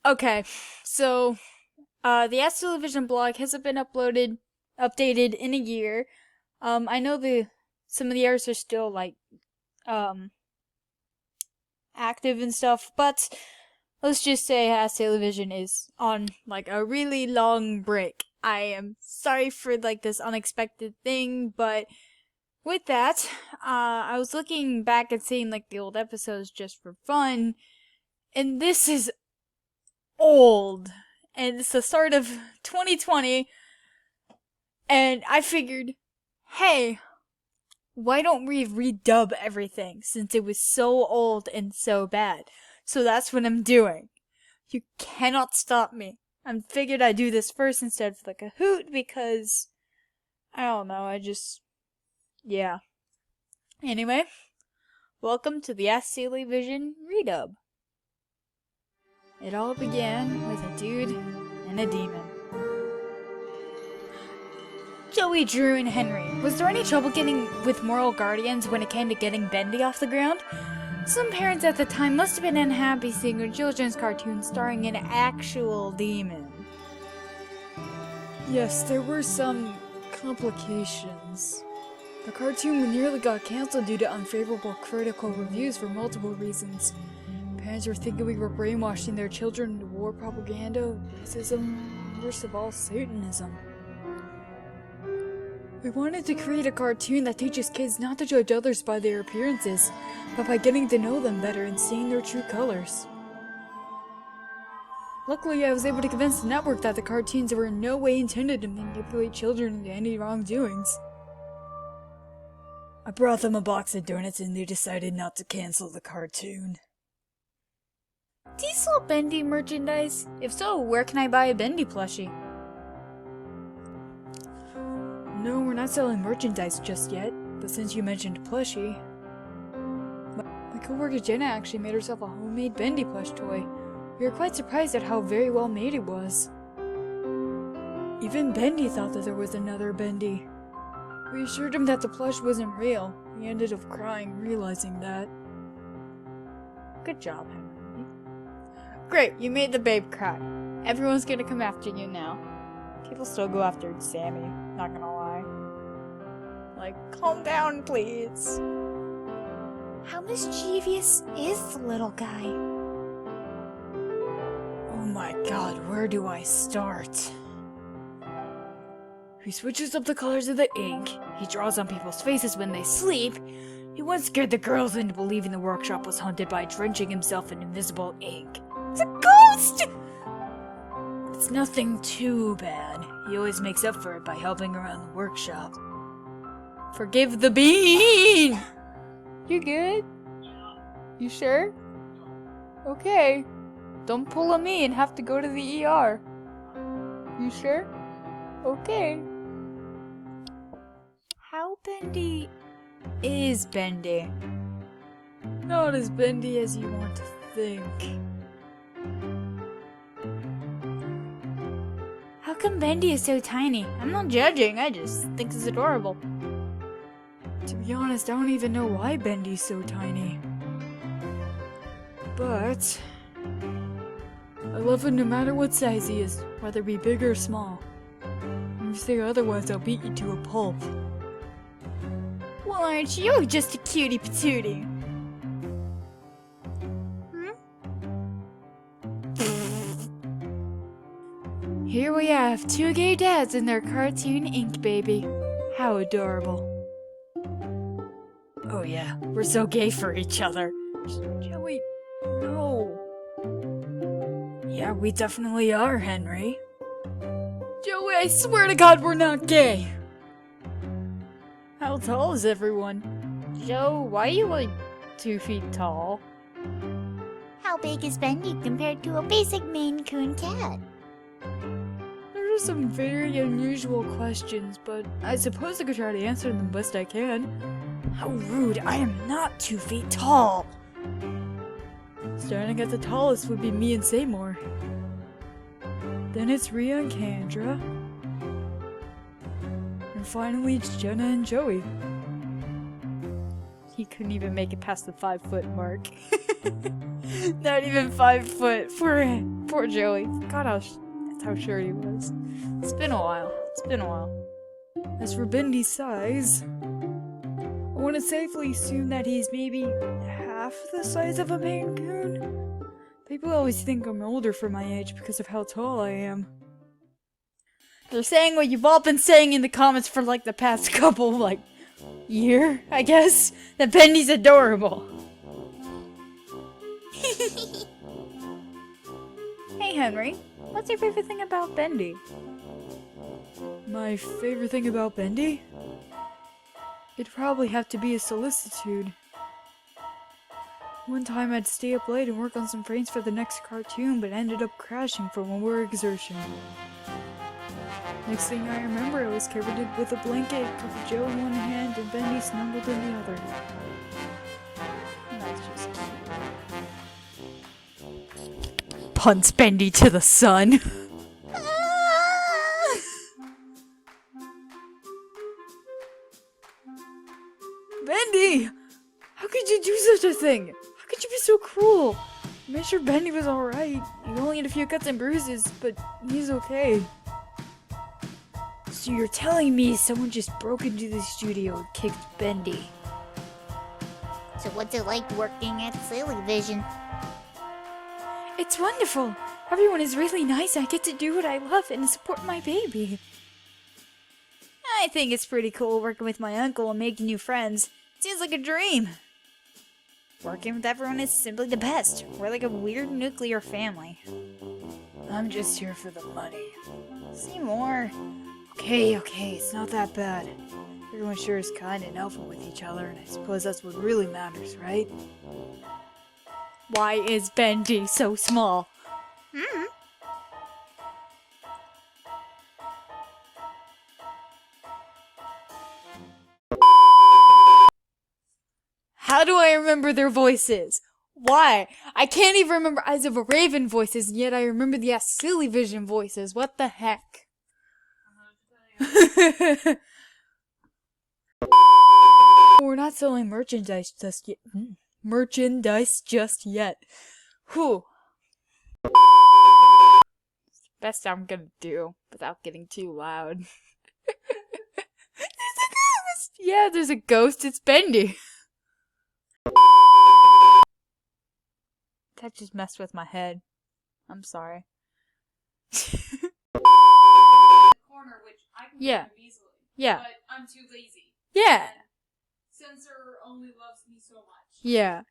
Okay, so the Ask Sillyvison blog hasn't been updated in a year. I know some of the errors are still um active and stuff, but let's just say Ask Sillyvision is on like a really long break. I am sorry for like this unexpected thing, but with that, I was looking back and seeing like the old episodes just for fun, and this is old. And it's the start of 2020, and I figured, hey, why don't we redub everything since it was so old and so bad? So that's what I'm doing. You cannot stop me. I figured I'd do this first instead of like a hoot because, I don't know, yeah. Anyway, welcome to the Ask Sillyvision redub. It all began with a dude and a demon. Joey, Drew, and Henry. Was there any trouble getting with moral guardians when it came to getting Bendy off the ground? Some parents at the time must have been unhappy seeing a children's cartoon starring an actual demon. Yes, there were some complications. The cartoon nearly got cancelled due to unfavorable critical reviews for multiple reasons. Parents were thinking we were brainwashing their children into war propaganda, racism, worst of all, Satanism. We wanted to create a cartoon that teaches kids not to judge others by their appearances, but by getting to know them better and seeing their true colors. Luckily, I was able to convince the network that the cartoons were in no way intended to manipulate children into any wrongdoings. I brought them a box of donuts and they decided not to cancel the cartoon. Do you sell Bendy merchandise? If so, where can I buy a Bendy plushie? No, we're not selling merchandise just yet, but since you mentioned plushie... My coworker Jenna actually made herself a homemade Bendy plush toy. We were quite surprised at how very well made it was. Even Bendy thought that there was another Bendy. We assured him that the plush wasn't real. He ended up crying, realizing that. Good job, Henry. Great, you made the babe cry. Everyone's gonna come after you now. People still go after Sammy, not gonna lie. Like, calm down, please. How mischievous is the little guy? Oh my god, where do I start? He switches up the colors of the ink, he draws on people's faces when they sleep, he once scared the girls into believing the workshop was haunted by drenching himself in invisible ink. It's a ghost! It's nothing too bad. He always makes up for it by helping around the workshop. Forgive the bean! You good? You sure? Okay. Don't pull a me and have to go to the ER. You sure? Okay. How bendy is Bendy? Not as bendy as you want to think. How come Bendy is so tiny? I'm not judging, I just think it's adorable. To be honest, I don't even know why Bendy's so tiny. But I love him no matter what size he is, whether he be big or small. If you say otherwise, I'll beat you to a pulp. Well, aren't you just a cutie patootie? Here we have two gay dads and their cartoon ink baby. How adorable. Oh yeah, we're so gay for each other. Joey, no. Yeah, we definitely are, Henry. Joey, I swear to God we're not gay. How tall is everyone? Joe, why are you like 2 feet tall? How big is Bendy compared to a basic Maine Coon cat? Those are some very unusual questions, but I suppose I could try to answer them best I can. How rude, I am not 2 feet tall! Starting at the tallest would be me and Seymour. Then it's Rhea and Kendra. And finally it's Jenna and Joey. He couldn't even make it past the 5 foot mark. Not even 5 foot. Poor Poor Joey. God, that's how sure he was. It's been a while. It's been a while. As for Bendy's size, I want to safely assume that he's maybe half the size of a Maine Coon. People always think I'm older for my age because of how tall I am. They're saying what you've all been saying in the comments for like the past couple, like, year, I guess, that Bendy's adorable. Hey Henry, what's your favorite thing about Bendy? My favorite thing about Bendy? It'd probably have to be his solicitude. One time I'd stay up late and work on some frames for the next cartoon, but ended up crashing from overexertion. Next thing I remember, I was covered with a blanket, covered Joe in one hand and Bendy snuggled in the other. That's just cute. Punts Bendy to the sun. Bendy! How could you do such a thing? How could you be so cruel? I made sure Bendy was alright. He only had a few cuts and bruises, but he's okay. So you're telling me someone just broke into the studio and kicked Bendy? So what's it like working at Sillyvision? It's wonderful. Everyone is really nice. I get to do what I love and support my baby. I think it's pretty cool working with my uncle and making new friends. It seems like a dream. Working with everyone is simply the best. We're like a weird nuclear family. I'm just here for the money. See more. Okay, it's not that bad. Everyone sure is kind and helpful with each other, and I suppose that's what really matters, right? Why is Bendy so small? How do I remember their voices? Why? I can't even remember Eyes of a Raven voices, and yet I remember the Ask Sillyvision voices. What the heck? We're not selling merchandise just yet. Whew. It's the best I'm gonna do without getting too loud. There's a ghost! Yeah, there's a ghost. It's Bendy. That just messed with my head. I'm sorry. Corner, which I can Yeah. get easily. Yeah. But I'm too lazy. Yeah. Censor only loves me so much. Yeah.